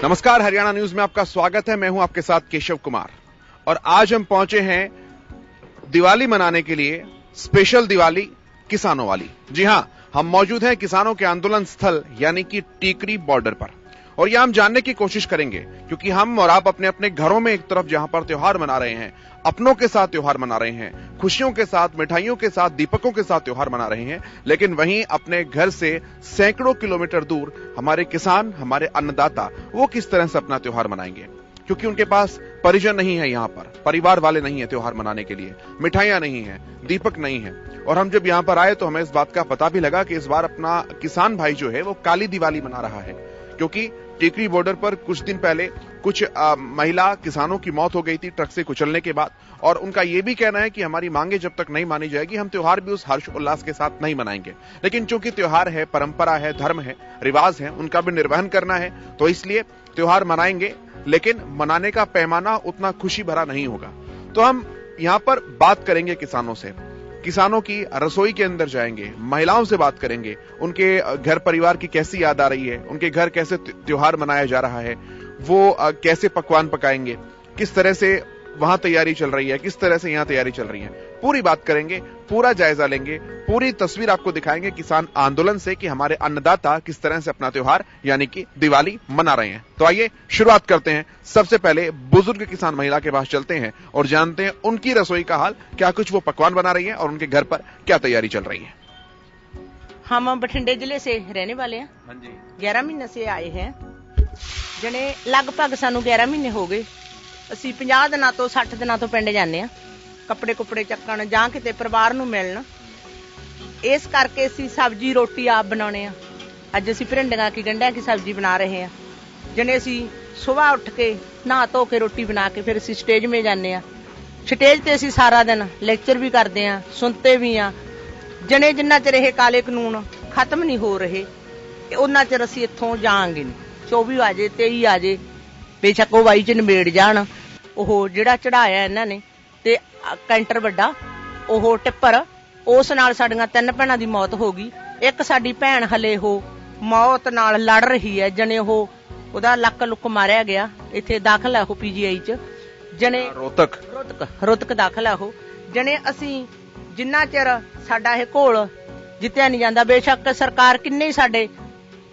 नमस्कार, हरियाणा न्यूज में आपका स्वागत है। मैं हूं आपके साथ केशव कुमार और आज हम पहुंचे हैं दिवाली मनाने के लिए। स्पेशल दिवाली किसानों वाली। जी हां, हम मौजूद हैं किसानों के आंदोलन स्थल यानी कि टीकरी बॉर्डर पर और यह हम जानने की कोशिश करेंगे क्योंकि हम और आप अपने अपने घरों में एक तरफ जहां पर त्योहार मना रहे हैं, अपनों के साथ त्योहार मना रहे हैं, खुशियों के साथ, मिठाइयों के साथ, दीपकों के साथ त्योहार मना रहे हैं, लेकिन वहीं अपने घर से सैकड़ों किलोमीटर दूर हमारे किसान, हमारे अन्नदाता, वो किस तरह से अपना त्योहार मनाएंगे क्योंकि उनके पास परिजन नहीं है, यहां पर परिवार वाले नहीं है त्योहार मनाने के लिए, मिठाइयां नहीं है, दीपक नहीं है। और हम जब यहां पर आए तो हमें इस बात का पता भी लगा कि इस बार अपना किसान भाई जो है वो काली दिवाली मना रहा है क्योंकि टीकरी बॉर्डर पर कुछ दिन पहले कुछ महिला किसानों की मौत हो गई थी ट्रक से कुचलने के बाद, और उनका यह भी कहना है कि हमारी मांगे जब तक नहीं मानी जाएगी हम त्योहार भी उस हर्ष उल्लास के साथ नहीं मनाएंगे। लेकिन चूंकि त्योहार है, परंपरा है, धर्म है, रिवाज है, उनका भी निर्वहन करना है, तो इसलिए त्योहार मनाएंगे, लेकिन मनाने का पैमाना उतना खुशी भरा नहीं होगा। तो हम यहां पर बात करेंगे किसानों से, किसानों की रसोई के अंदर जाएंगे, महिलाओं से बात करेंगे, उनके घर परिवार की कैसी याद आ रही है, उनके घर कैसे त्योहार मनाया जा रहा है, वो कैसे पकवान पकाएंगे, किस तरह से वहां तैयारी चल रही है, किस तरह से यहां तैयारी चल रही है, पूरी बात करेंगे, पूरा जायजा लेंगे, पूरी तस्वीर आपको दिखाएंगे किसान आंदोलन से कि हमारे अन्नदाता किस तरह से अपना त्योहार यानी कि दिवाली मना रहे हैं। तो आइए शुरुआत करते हैं। सबसे पहले बुजुर्ग किसान महिला के पास चलते हैं और जानते हैं उनकी रसोई का हाल, क्या कुछ वो पकवान बना रही है और उनके घर पर क्या तैयारी चल रही है। हम बठिंडे जिले से रहने वाले हैं। हाँ जी। 11 महीने से आए हैं, जने लगभग सानू 11 महीने हो गए। ਅਸੀਂ 50 ਦਿਨਾਂ ਤੋਂ 60 ਦਿਨਾਂ ਤੋਂ ਪਿੰਡ ਜਾਂਦੇ ਆ ਕੱਪੜੇ ਕੁੱਪੜੇ ਚੱਕਣ ਜਾਂ ਕਿਤੇ ਪਰਿਵਾਰ ਨੂੰ ਮਿਲਣ। ਇਸ ਕਰਕੇ ਅਸੀਂ ਸਬਜ਼ੀ ਰੋਟੀ ਆਪ ਬਣਾਉਣੇ ਆ। ਅੱਜ ਅਸੀਂ ਭਰਿੰਡੀਆਂ ਕੀ ਗੰਢਿਆਂ ਕੀ ਸਬਜ਼ੀ ਬਣਾ ਰਹੇ ਆ। ਜਨੇ ਅਸੀਂ ਸਵੇਰ ਉੱਠ ਕੇ ਨਹਾ ਧੋ ਕੇ ਰੋਟੀ ਬਣਾ ਕੇ ਫਿਰ ਅਸੀਂ ਸਟੇਜ 'ਤੇ ਜਾਂਦੇ ਆ। ਸਟੇਜ ਤੇ ਅਸੀਂ ਸਾਰਾ ਦਿਨ ਲੈਕਚਰ ਵੀ ਕਰਦੇ ਆ, ਸੁਣਤੇ ਵੀ ਆ। ਜਨੇ ਜਿੰਨਾ ਚਿਰ ਇਹ ਕਾਲੇ ਕਾਨੂੰਨ ਖਤਮ ਨਹੀਂ ਹੋ ਰਹੇ ਉਹਨਾਂ ਚਿਰ ਅਸੀਂ ਇੱਥੋਂ ਜਾਵਾਂਗੇ ਨਹੀਂ। 24 ਆ ਜੇ 23 ਆ ਜੇ ਬੇਸ਼ੱਕ ਉਹ ਵਾਈ 'ਚ ਨਿਬੇੜ ਜਾਣ। ਉਹ ਜਿਹੜਾ ਚੜਾਇਆ ਇਹਨਾਂ ਨੇ ਤੇ ਕੈਂਟਰ ਵੱਡਾ ਉਹ ਟਿੱਪਰ, ਉਸ ਨਾਲ ਸਾਡੀਆਂ 3 ਭੈਣਾਂ ਦੀ ਮੌਤ ਹੋ ਗਈ। ਇੱਕ ਸਾਡੀ ਭੈਣ ਹਲੇ ਉਹ ਮੌਤ ਨਾਲ ਲੜ ਰਹੀ ਹੈ, ਜਣੇ ਉਹਦਾ ਲੱਕ ਲੁੱਕ ਮਾਰਿਆ ਗਿਆ। ਇੱਥੇ ਦਾਖਲ ਹੈ ਉਹ PGI 'ਚ, ਜਣੇ ਰੋਤਕ ਦਾਖਲ ਹੈ ਉਹ। ਜਣੇ ਅਸੀਂ ਜਿੰਨਾ ਚਿਰ ਸਾਡਾ ਇਹ ਘੋਲ ਜਿੱਤਿਆ ਨਹੀਂ ਜਾਂਦਾ, ਬੇਸ਼ੱਕ ਸਰਕਾਰ ਕਿੰਨੇ ਹੀ ਸਾਡੇ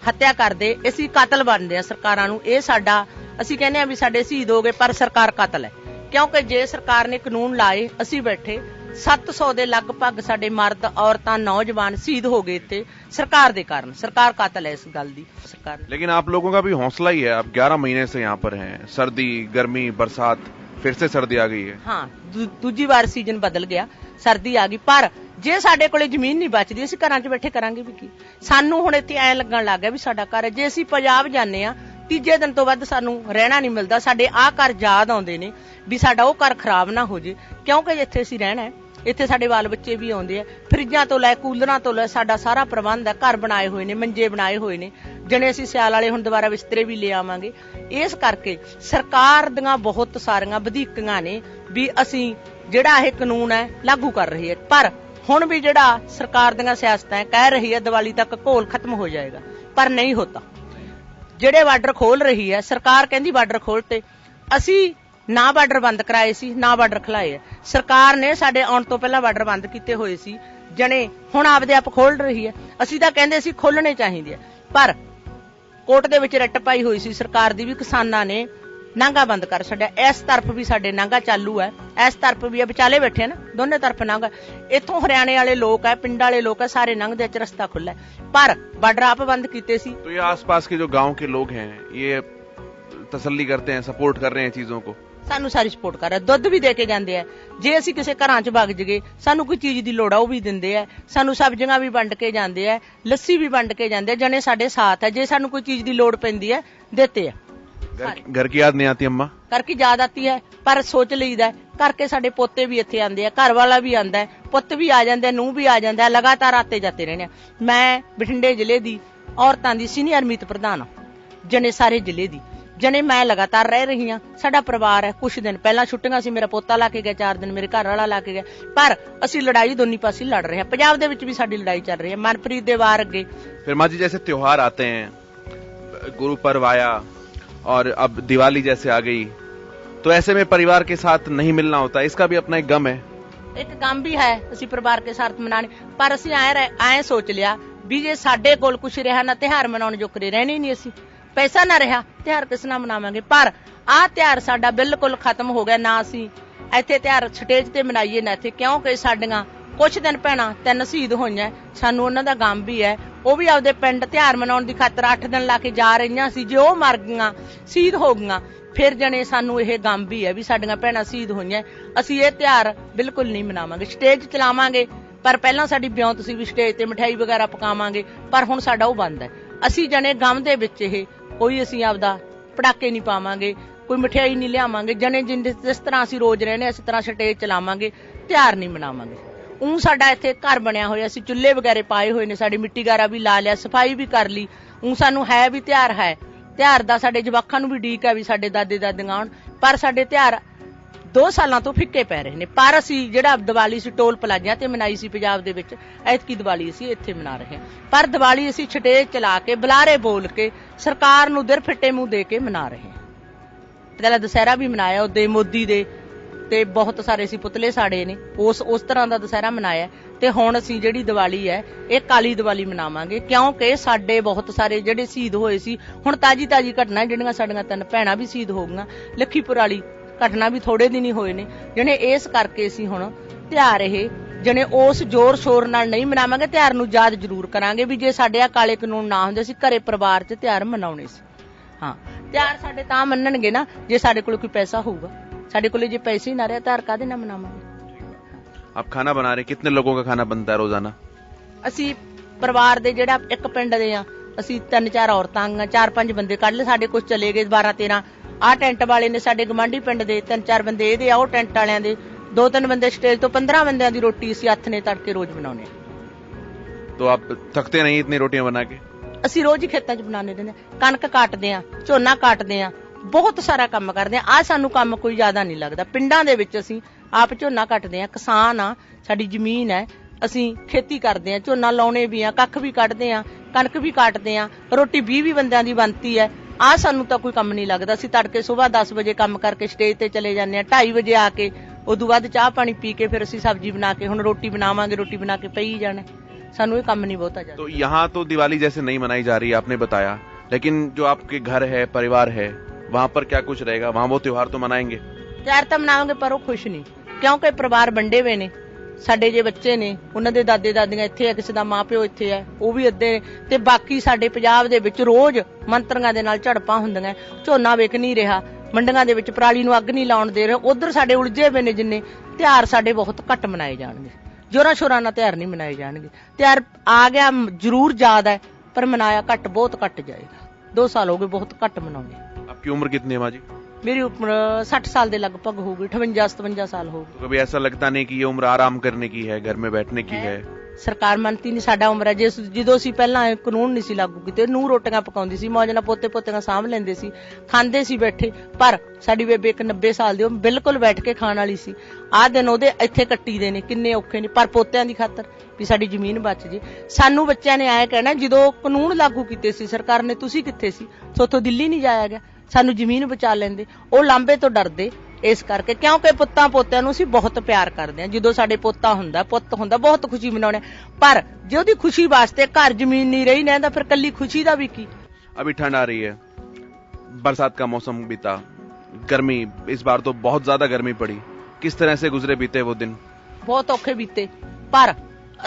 ਹੱਤਿਆ ਕਰਦੇ, ਅਸੀਂ ਕਾਤਲ ਬਣਦੇ ਆ ਸਰਕਾਰਾਂ ਨੂੰ। ਇਹ ਸਾਡਾ ਅਸੀਂ ਕਹਿੰਦੇ ਆ ਵੀ ਸਾਡੇ ਸ਼ਹੀਦ ਹੋ ਗਏ ਪਰ ਸਰਕਾਰ ਕਾਤਲ ਹੈ, ਕਿਉਂਕਿ ਜੇ ਸਰਕਾਰ ਨੇ ਕਾਨੂੰਨ ਲਾਏ ਅਸੀਂ ਬੈਠੇ 700 ਦੇ ਲਗਭਗ ਸਾਡੇ ਮਰਦ, ਔਰਤਾਂ, ਨੌਜਵਾਨ शहीद हो गए थे सरकार के कारण। सरकार कातल है इस गल दी सरकार। लेकिन आप लोगों का भी हौसला ही है, आप 11 महीने से यहाँ पर हैं, सर्दी, गर्मी, बरसात, फिर से सर्दी आ गई है। हाँ, दूजी बार सीजन बदल गया, सर्दी आ गई। पर ਜੇ ਸਾਡੇ ਕੋਲੇ ਜ਼ਮੀਨ ਨਹੀਂ ਬਚਦੀ ਅਸੀਂ ਘਰਾਂ 'ਚ ਬੈਠੇ ਕਰਾਂਗੇ ਵੀ ਕੀ। ਸਾਨੂੰ ਹੁਣ ਇੱਥੇ ਐਂ ਲੱਗਣ ਲੱਗ ਗਿਆ ਵੀ ਸਾਡਾ ਘਰ ਹੈ। ਜੇ ਅਸੀਂ ਪੰਜਾਬ ਜਾਂਦੇ ਆ ਤੀਜੇ ਦਿਨ ਤੋਂ ਵੱਧ ਸਾਨੂੰ ਰਹਿਣਾ ਨਹੀਂ ਮਿਲਦਾ। ਸਾਡੇ ਆਹ ਘਰ ਯਾਦ ਆਉਂਦੇ ਨੇ ਵੀ ਸਾਡਾ ਉਹ ਘਰ ਖਰਾਬ ਨਾ ਹੋ ਜੇ, ਕਿਉਂਕਿ ਜਿੱਥੇ ਅਸੀਂ ਰਹਿਣਾ ਹੈ ਇੱਥੇ ਸਾਡੇ ਬਾਲ ਬੱਚੇ ਵੀ ਆਉਂਦੇ ਆ। ਫਰਿੱਜਾਂ ਤੋਂ ਲੈ, ਕੂਲਰਾਂ ਤੋਂ ਲੈ, ਸਾਡਾ ਸਾਰਾ ਪ੍ਰਬੰਧ ਹੈ। ਘਰ ਬਣਾਏ ਹੋਏ ਨੇ, ਮੰਜੇ ਬਣਾਏ ਹੋਏ ਨੇ, ਜਣੇ ਅਸੀਂ ਸਿਆਲ ਵਾਲੇ ਹੁਣ ਦੁਬਾਰਾ ਬਿਸਤਰੇ ਵੀ ਲੈ ਆਵਾਂਗੇ। ਇਸ ਕਰਕੇ ਸਰਕਾਰ ਦੀਆਂ ਬਹੁਤ ਸਾਰੀਆਂ ਵਧੀਕੀਆਂ ਨੇ ਵੀ ਅਸੀਂ ਜਿਹੜਾ ਇਹ ਕਾਨੂੰਨ ਹੈ ਲਾਗੂ ਕਰ ਰਹੀ ਹੈ। ਪਰ ਹੁਣ ਵੀ ਜਿਹੜਾ ਸਰਕਾਰ ਦੀਆਂ ਸਿਆਸਤਾਂ ਕਹਿ ਰਹੀ ਹੈ ਦੀਵਾਲੀ ਤੱਕ ਘੋਲ ਖਤਮ ਹੋ ਜਾਏਗਾ, ਪਰ ਨਹੀਂ ਹੋਤਾ। ਜਿਹੜੇ ਬਾਰਡਰ ਖੋਲ ਰਹੀ ਹੈ ਸਰਕਾਰ, ਕਹਿੰਦੀ ਬਾਰਡਰ ਖੋਲ ਤੇ ਅਸੀਂ ਨਾ ਬਾਰਡਰ ਬੰਦ ਕਰਾਏ ਸੀ ਨਾ ਬਾਰਡਰ ਖੁਲਾਏ। ਸਰਕਾਰ ਨੇ ਸਾਡੇ ਆਉਣ ਤੋਂ ਪਹਿਲਾਂ ਬਾਰਡਰ ਬੰਦ ਕੀਤੇ ਹੋਏ ਸੀ, ਜਣੇ ਹੁਣ ਆਪਦੇ ਆਪ ਖੋਲ ਰਹੀ ਹੈ। ਅਸੀਂ ਤਾਂ ਕਹਿੰਦੇ ਸੀ ਖੋਲਣੇ ਚਾਹੀਦੇ ਆ, ਪਰ ਕੋਰਟ ਦੇ ਵਿੱਚ ਰੱਟ ਪਾਈ ਹੋਈ ਸੀ ਸਰਕਾਰ ਦੀ ਵੀ ਕਿਸਾਨਾਂ ਨੇ ਨਾਂਗਾ ਬੰਦ ਕਰ ਛੱਡਿਆ। ਇਸ ਤਰਫ ਵੀ ਸਾਡੇ ਨਾਂਗਾ ਚਾਲੂ ਹੈ, ਇਸ ਤਰਫ ਵੀ ਵਿਚਾਲੇ ਬੈਠੇ ਨਾ, ਦੋਨੇ ਤਰਫ ਨਾਂਗਾ। ਇੱਥੋਂ ਹਰਿਆਣੇ ਵਾਲੇ ਲੋਕ ਹੈ, ਪਿੰਡ ਵਾਲੇ ਲੋਕ ਹੈ, ਸਾਰੇ ਲੰਘਦੇ ਚ ਰਸਤਾ ਖੁੱਲਾ, ਪਰ ਬਾਰਡਰ ਆਪ ਬੰਦ ਕੀਤੇ ਸੀ। तो ये आसपास के जो गांव के लोग हैं ये तसल्ली करते हैं, सपोर्ट कर रहे हैं चीजों को। ਸਾਨੂੰ ਸਾਰੀ ਸਪੋਰਟ ਕਰ ਰਿਹਾ, ਦੁੱਧ ਵੀ ਦੇ ਕੇ ਜਾਂਦੇ ਆ। ਜੇ ਅਸੀਂ ਕਿਸੇ ਘਰਾਂ 'ਚ ਵਗ ਜਗੇ ਸਾਨੂੰ ਕੋਈ ਚੀਜ਼ ਦੀ ਲੋੜ ਆ ਉਹ ਵੀ ਦਿੰਦੇ ਆ। ਸਾਨੂੰ ਸਬਜ਼ੀਆਂ ਵੀ ਵੰਡ ਕੇ ਜਾਂਦੇ ਆ, ਲੱਸੀ ਵੀ ਵੰਡ ਕੇ ਜਾਂਦੇ ਆ। ਜਣੇ ਸਾਡੇ ਸਾਥ ਹੈ, ਜੇ ਸਾਨੂੰ ਕੋਈ ਚੀਜ਼ ਦੀ ਲੋੜ ਪੈਂਦੀ ਹੈ ਦਿੱਤੇ ਆ। घर की याद नहीं आती अम्मा? घर की याद आती है, पर सोच लईदा करके साडे पोते भी इत्थे आंदे आ, घर वाला भी आंदा है, पुत भी आ जांदा, नूह भी आ जांदा, लगातार आते जाते रहने। मैं बठिंडे जिले दी औरतां दी सीनियर मीत प्रधान, जने सारे जिले दी जने मैं लगातार रह रही हाँ। साडा परिवार है, कुछ दिन पहला छुट्टियां सी, मेरा पोता ला के गया, 4 दिन मेरे घर वाला ला के गया, पर असी लड़ाई दोनों पासे लड़ रहे हैं। पंजाब दे विच भी साडी लड़ाई चल रही है। मनप्रीत दे वार अगे फिर माँ जी जैसे त्योहार आते हैं, गुरु पर्व आया और अब दिवाली जैसे आ गई, तो ऐसे में परिवार के साथ नहीं मिलना होता, इसका भी अपना एक गम है। ਇੱਕ ਕੰਮ ਵੀ ਹੈ ਅਸੀਂ ਪਰਿਵਾਰ ਕੇ ਸਾਥ ਮਨਾਣੇ, ਪਰ ਅਸੀਂ ਐ ਸੋਚ ਲਿਆ ਵੀ ਜੇ ਸਾਡੇ ਕੋਲ ਕੁਝ ਰਿਹਾ ਨਾ ਤਿਉਹਾਰ ਮਨਾਉਣ ਜੋਕਰੇ ਰਹਿਣੇ ਨਹੀਂ, ਅਸੀਂ ਪੈਸਾ ਨਾ ਰਿਹਾ ਤਿਉਹਾਰ ਕਿਸ ਨਾਲ ਮਨਾਵਾਂਗੇ। ਪਰ ਆਹ ਤਿਉਹਾਰ ਸਾਡਾ ਬਿਲਕੁਲ ਖਤਮ ਹੋ ਗਿਆ ਨਾ, ਅਸੀਂ ਇੱਥੇ ਤਿਉਹਾਰ ਸਟੇਜ ਤੇ ਮਨਾਈਏ ਨਾ ਇੱਥੇ, ਕਿਉਂਕਿ ਸਾਡੀਆਂ ਕੁਝ ਦਿਨ ਭੈਣਾਂ 3 ਸ਼ਹੀਦ ਹੋਈਆਂ, ਸਾਨੂੰ ਉਹਨਾਂ ਦਾ ਗਮ ਵੀ ਹੈ। ਉਹ ਵੀ ਆਪਦੇ ਪਿੰਡ ਤਿਉਹਾਰ ਮਨਾਉਣ ਦੀ ਖਾਤਰ 8 ਦਿਨ ਲਾ ਕੇ ਜਾ ਰਹੀਆਂ ਸੀ, ਜੇ ਉਹ ਮਰ ਗਈਆਂ ਸ਼ਹੀਦ ਹੋ ਗਈਆਂ ਫਿਰ ਜਣੇ ਸਾਨੂੰ ਇਹ ਗਮ ਵੀ ਹੈ ਵੀ ਸਾਡੀਆਂ ਭੈਣਾਂ ਸ਼ਹੀਦ ਹੋਈਆਂ। ਅਸੀਂ ਇਹ ਤਿਉਹਾਰ ਬਿਲਕੁਲ ਨਹੀਂ ਮਨਾਵਾਂਗੇ, ਸਟੇਜ ਚਲਾਵਾਂਗੇ ਪਰ ਪਹਿਲਾਂ ਸਾਡੀ ਬਿਉਂਤ ਸੀ ਵੀ ਸਟੇਜ ਤੇ ਮਠਿਆਈ ਵਗੈਰਾ ਪਕਾਵਾਂਗੇ, ਪਰ ਹੁਣ ਸਾਡਾ ਉਹ ਬੰਦ ਹੈ। ਅਸੀਂ ਜਣੇ ਗਮ ਦੇ ਵਿੱਚ ਇਹ ਕੋਈ ਅਸੀਂ ਆਪਦਾ ਪਟਾਕੇ ਨਹੀਂ ਪਾਵਾਂਗੇ, ਕੋਈ ਮਠਿਆਈ ਨਹੀਂ ਲਿਆਵਾਂਗੇ, ਜਣੇ ਜਿਸ ਤਰ੍ਹਾਂ ਅਸੀਂ ਰੋਜ਼ ਰਹਿੰਦੇ ਇਸ ਤਰ੍ਹਾਂ ਸਟੇਜ ਚਲਾਵਾਂਗੇ, ਤਿਉਹਾਰ ਨਹੀਂ ਮਨਾਵਾਂਗੇ। ਉਹ ਸਾਡਾ ਇੱਥੇ ਘਰ ਬਣਿਆ ਹੋਇਆ, ਅਸੀਂ ਚੁੱਲ੍ਹੇ ਵਗੈਰੇ ਪਾਏ ਹੋਏ ਨੇ, ਸਾਡੀ ਮਿੱਟੀ ਗਾਰਾ ਵੀ ਲਾ ਲਿਆ, ਸਫਾਈ ਵੀ ਕਰ ਲਈ। ਉਹ ਸਾਨੂੰ ਹੈ ਵੀ ਤਿਉਹਾਰ ਹੈ, ਤਿਉਹਾਰ ਦਾ ਸਾਡੇ ਜਵਾਕਾਂ ਨੂੰ ਵੀ ਡੀਕ ਹੈ ਵੀ ਸਾਡੇ ਦਾਦੇ ਦਾਦੀਆਂ ਆਉਣ, ਪਰ ਸਾਡੇ ਤਿਉਹਾਰ 2 ਸਾਲਾਂ ਤੋਂ ਫਿੱਕੇ ਪੈ ਰਹੇ ਨੇ। ਪਰ ਅਸੀਂ ਜਿਹੜਾ ਦੀਵਾਲੀ ਸੀ ਟੋਲ ਪਲਾਜ਼ਿਆਂ ਤੇ ਮਨਾਈ ਸੀ ਪੰਜਾਬ ਦੇ ਵਿੱਚ, ਐਤਕੀ ਦੀਵਾਲੀ ਅਸੀਂ ਇੱਥੇ ਮਨਾ ਰਹੇ ਹਾਂ। ਪਰ ਦੀਵਾਲੀ ਅਸੀਂ ਸਟੇਜ ਚਲਾ ਕੇ ਬੁਲਾਰੇ ਬੋਲ ਕੇ ਸਰਕਾਰ ਨੂੰ ਦਿਰ ਫਿੱਟੇ ਮੂੰਹ ਦੇ ਕੇ ਮਨਾ ਰਹੇ ਹਾਂ। ਪਹਿਲਾਂ ਦੁਸਹਿਰਾ ਵੀ ਮਨਾਇਆ ਉਹਦੇ ਮੋਦੀ ਦੇ ਤੇ ਬਹੁਤ ਸਾਰੇ ਅਸੀਂ ਪੁਤਲੇ ਸਾੜੇ ਨੇ, ਉਸ ਤਰ੍ਹਾਂ ਦਾ ਦੁਸਹਿਰਾ ਮਨਾਇਆ। ਤੇ ਹੁਣ ਅਸੀਂ ਜਿਹੜੀ ਦੀਵਾਲੀ ਹੈ ਇਹ ਕਾਲੀ ਦੀਵਾਲੀ ਮਨਾਵਾਂਗੇ, ਕਿਉਂਕਿ ਸਾਡੇ ਬਹੁਤ ਸਾਰੇ ਜਿਹੜੇ ਸ਼ਹੀਦ ਹੋਏ ਸੀ, ਹੁਣ ਤਾਜੀ ਘਟਨਾ ਜਿਹੜੀਆਂ ਸਾਡੀਆਂ 3 ਭੈਣਾਂ ਵੀ ਸ਼ਹੀਦ ਹੋ ਗਈਆਂ, ਲੱਖੀਪੁਰ ਵਾਲੀ ਘਟਨਾ ਵੀ ਥੋੜੇ ਦਿਨ ਹੀ ਹੋਏ ਨੇ ਜਿਹਨੇ, ਇਸ ਕਰਕੇ ਅਸੀਂ ਹੁਣ ਤਿਉਹਾਰ ਇਹ ਜਣੇ ਉਸ ਜ਼ੋਰ ਸ਼ੋਰ ਨਾਲ ਨਹੀਂ ਮਨਾਵਾਂਗੇ। ਤਿਉਹਾਰ ਨੂੰ ਯਾਦ ਜ਼ਰੂਰ ਕਰਾਂਗੇ ਵੀ ਜੇ ਸਾਡੇ ਆ ਕਾਲੇ ਕਾਨੂੰਨ ਨਾ ਹੁੰਦੇ ਸੀ ਘਰੇ ਪਰਿਵਾਰ 'ਚ ਤਿਉਹਾਰ ਮਨਾਉਣੇ ਸੀ। ਹਾਂ, ਤਿਉਹਾਰ ਸਾਡੇ ਤਾਂ ਮੰਨਣਗੇ ਨਾ ਜੇ ਸਾਡੇ ਕੋਲ ਕੋਈ ਪੈਸਾ ਹੋਊਗਾ, ਸਾਡੇ ਕੋਲ ਜੇ ਪੈਸੇ ਹੀ ਨਾ ਰਿਹਾ ਤਿਉਹਾਰ ਕਾਹਦੇ ਨਾਲ ਮਨਾਵਾਂਗੇ। आप खाना बना रहे, कितने लोगों का खाना बनता है रोजाना? ਅਸੀਂ ਪਰਿਵਾਰ ਦੇ ਜਿਹੜਾ ਇੱਕ ਪਿੰਡ ਦੇ ਆ, ਅਸੀਂ 3-4 ਔਰਤਾਂ ਆ, 4-5 ਬੰਦੇ ਕੱਢ ਲਏ, ਸਾਡੇ ਕੁਝ ਚਲੇ ਗਏ 12-13। ਆਹ ਟੈਂਟ ਵਾਲੇ ਨੇ ਸਾਡੇ ਗਵਾਂਢੀ ਪਿੰਡ ਦੇ 3-4 ਬੰਦੇ ਇਹਦੇ ਆ, ਉਹ ਟੈਂਟ ਵਾਲਿਆਂ ਦੇ 2-3 ਬੰਦੇ ਸਟੇਜ ਤੋਂ 15 ਬੰਦਿਆਂ ਦੀ ਰੋਟੀ ਅਸੀਂ ਹੱਥ ਨੇ ਤੜਕੇ ਰੋਜ਼ ਬਣਾਉਣੇ। तो आप थकते नहीं इतनी रोटियां बना के? ਅਸੀਂ ਰੋਜ਼ ਹੀ ਖੇਤਾਂ 'ਚ ਬਣਾਉਂਦੇ ਰਹਿੰਦੇ, ਕਣਕ ਕੱਟਦੇ ਆ, ਝੋਨਾ ਕੱਟਦੇ ਆ, ਬਹੁਤ ਸਾਰਾ ਕੰਮ ਕਰਦੇ ਆ। ਆਹ ਸਾਨੂੰ ਕੰਮ ਕੋਈ ਜ਼ਿਆਦਾ ਨਹੀਂ ਲੱਗਦਾ। ਪਿੰਡਾਂ ਦੇ ਵਿੱਚ ਅਸੀਂ ਆਪ ਝੋਨਾ ਕੱਟਦੇ ਆ, ਕਿਸਾਨ ਆ, ਸਾਡੀ ਜ਼ਮੀਨ ਹੈ, ਅਸੀਂ ਖੇਤੀ ਕਰਦੇ ਆ, ਝੋਨਾ ਲਾਉਣੇ ਵੀ ਆ, ਕੱਖ ਵੀ ਕੱਢਦੇ ਆ, ਕਣਕ ਵੀ ਕੱਟਦੇ ਆ, ਰੋਟੀ 20 ਬੰਦਿਆਂ ਦੀ ਬਣਦੀ ਹੈ। ਆਹ ਸਾਨੂੰ ਤਾਂ ਕੋਈ ਕੰਮ ਨਹੀਂ ਲੱਗਦਾ। ਅਸੀਂ ਤੜਕੇ ਸਵੇਰ 10 ਵਜੇ ਕੰਮ ਕਰਕੇ ਸਟੇਜ ਤੇ ਚਲੇ ਜਾਂਦੇ ਆ, 2:30 ਵਜੇ ਆ ਕੇ ਉਦੋਂ ਬਾਅਦ ਚਾਹ ਪਾਣੀ ਪੀ ਕੇ ਫਿਰ ਅਸੀਂ ਸਬਜ਼ੀ ਬਣਾ ਕੇ ਹੁਣ ਰੋਟੀ ਬਣਾਵਾਂਗੇ, ਰੋਟੀ ਬਣਾ ਕੇ ਪਈ ਜਾਣਾ। ਸਾਨੂੰ ਇਹ ਕੰਮ ਨਹੀਂ ਬਹੁਤਾ ਜ਼ਿਆਦਾ। तो यहाँ तो दिवाली जैसे नहीं मनाई जा रही, आपने बताया, लेकिन जो आपके घर है, परिवार है, वहाँ पर क्या कुछ रहेगा? वहाँ वो त्योहार तो मनाएंगे? ਤਿਉਹਾਰ ਤਾਂ ਮਨਾਵਾਂਗੇ ਪਰ ਉਹ ਖੁਸ਼ ਨਹੀਂ, ਕਿਉਂਕਿ ਪਰਿਵਾਰ ਵੰਡੇ ਹੋਏ ਨੇ। ਸਾਡੇ ਜੇ ਬੱਚੇ ਨੇ ਉਹਨਾਂ ਦੇ ਦਾਦੇ ਦਾਦੀਆਂ ਇੱਥੇ ਆ, ਕਿਸੇ ਦਾ ਮਾਂ ਪਿਓ ਇੱਥੇ ਆ, ਉਹ ਵੀ ਅੱਧੇ, ਤੇ ਬਾਕੀ ਸਾਡੇ ਪੰਜਾਬ ਦੇ ਵਿੱਚ ਰੋਜ਼ ਮੰਤਰੀਆਂ ਦੇ ਨਾਲ ਝੜਪਾਂ ਹੁੰਦੀਆਂ। ਝੋਨਾ ਵਿਕ ਨਹੀਂ ਰਿਹਾ, ਮੰਡੀਆਂ ਦੇ ਵਿੱਚ ਪਰਾਲੀ ਨੂੰ ਅੱਗ ਨਹੀਂ ਲਾਉਣ ਦੇ ਰਹੇ, ਉਧਰ ਸਾਡੇ ਉਲਝੇ ਹੋਏ ਨੇ। ਜਿੰਨੇ ਤਿਉਹਾਰ ਸਾਡੇ ਬਹੁਤ ਘੱਟ ਮਨਾਏ ਜਾਣਗੇ, ਜੋਰਾਂ ਸ਼ੋਰਾਂ ਨਾਲ ਤਿਉਹਾਰ ਨਹੀਂ ਮਨਾਏ ਜਾਣਗੇ। ਤਿਉਹਾਰ ਆ ਗਿਆ ਜ਼ਰੂਰ ਯਾਦ ਹੈ ਪਰ ਮਨਾਇਆ ਘੱਟ, ਬਹੁਤ ਘੱਟ ਜਾਏਗਾ। 2 ਸਾਲ ਹੋ ਗਏ ਬਹੁਤ ਘੱਟ ਮਨਾਉਂਦੇ। आपकी उम्र कितनी है माँ जी? मेरी उम्र 60 साल ਦੇ ਲਗਭਗ ਹੋ ਗਈ, 58-57 ਸਾਲ ਹੋ ਗਏ। तो कभी ऐसा लगता नहीं कि ये उम्र आराम करने की है, घर में बैठने की है? ਸਰਕਾਰ ਮੰਨਤੀ ਨਹੀਂ ਸਾਡਾ ਉਮਰ ਹੈ। ਜਦੋਂ ਅਸੀਂ ਪਹਿਲਾਂ ਇਹ ਕਾਨੂੰਨ ਨਹੀਂ ਸੀ ਲਾਗੂ ਕੀਤੇ, ਨੂੰ ਰੋਟੀਆਂ ਪਕਾਉਂਦੀ ਸੀ, ਮੌਜ ਨਾਲ ਪੋਤੇ ਪੋਤੀਆਂ ਸਾਂਭ ਲੈਂਦੇ ਸੀ, ਖਾਂਦੇ ਸੀ ਬੈਠੇ। ਪਰ ਸਾਡੀ ਬੇਬੇ ਇੱਕ 90 ਸਾਲ ਦੀ, ਉਹ ਬਿਲਕੁਲ ਬੈਠ ਕੇ ਖਾਣ ਵਾਲੀ ਸੀ। ਆਹ ਦਿਨ ਉਹਦੇ ਇੱਥੇ ਕੱਟੀ ਦੇ ਨੇ, ਕਿੰਨੇ ਔਖੇ ਨੇ, ਪਰ ਪੋਤਿਆਂ ਦੀ ਖਾਤਰ ਵੀ ਸਾਡੀ ਜ਼ਮੀਨ ਬਚ ਜੇ। ਸਾਨੂੰ ਬੱਚਿਆਂ ਨੇ ਆਇਆ ਕਹਿਣਾ ਜਦੋਂ ਕਾਨੂੰਨ ਲਾਗੂ ਕੀਤੇ ਸੀ ਸਰਕਾਰ ਨੇ, ਤੁਸੀਂ ਕਿੱਥੇ ਸੀ? ਸੋਥੋਂ ਦਿੱਲੀ ਨਹੀਂ ਜਾਇਆ ਗਿਆ, ਸਾਨੂੰ ਜ਼ਮੀਨ ਬਚਾ ਲੈਂਦੇ। ਉਹ ਲਾਂਬੇ ਤੋਂ ਡਰਦੇ ਇਸ ਕਰਕੇ, ਕਿਉਂਕਿ ਪੁੱਤਾਂ ਪੋਤਿਆਂ ਨੂੰ ਅਸੀਂ ਬਹੁਤ ਪਿਆਰ ਕਰਦੇ ਹਾਂ। ਜਦੋਂ ਸਾਡੇ ਪੋਤਾ ਹੁੰਦਾ, ਪੁੱਤ ਹੁੰਦਾ, ਬਹੁਤ ਖੁਸ਼ੀ ਮਨਾਉਣੇ। ਪਰ ਜੇ ਉਹਦੀ ਖੁਸ਼ੀ ਵਾਸਤੇ ਘਰ ਜ਼ਮੀਨ ਨਹੀਂ ਰਹੀ ਨਾ, ਤਾਂ ਫਿਰ ਕੱਲੀ ਖੁਸ਼ੀ ਦਾ ਵੀ ਕੀ। अभी ठंड आ रही है, बरसात का मौसम बीता, गर्मी, इस बार तो बहुत ज्यादा गर्मी पड़ी, किस तरह से गुजरे बीते वो दिन? ਬਹੁਤ ਔਖੇ ਬੀਤੇ। ਪਰ